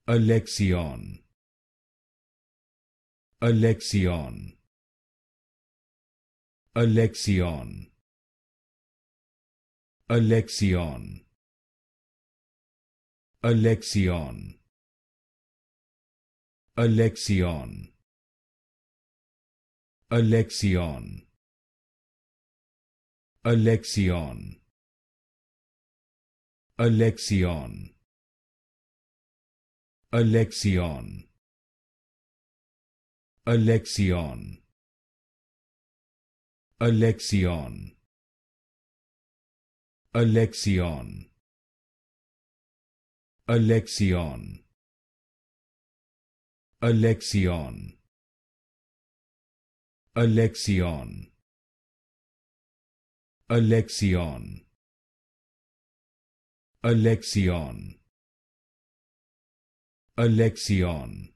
Alexion, Alexion, Alexion, Alexion, Alexion, Alexion, Alexion, Alexion, Alexion, Alexion, Alexion, Alexion, Alexion, Alexion, Alexion, Alexion, Alexion, Alexion, Alexion,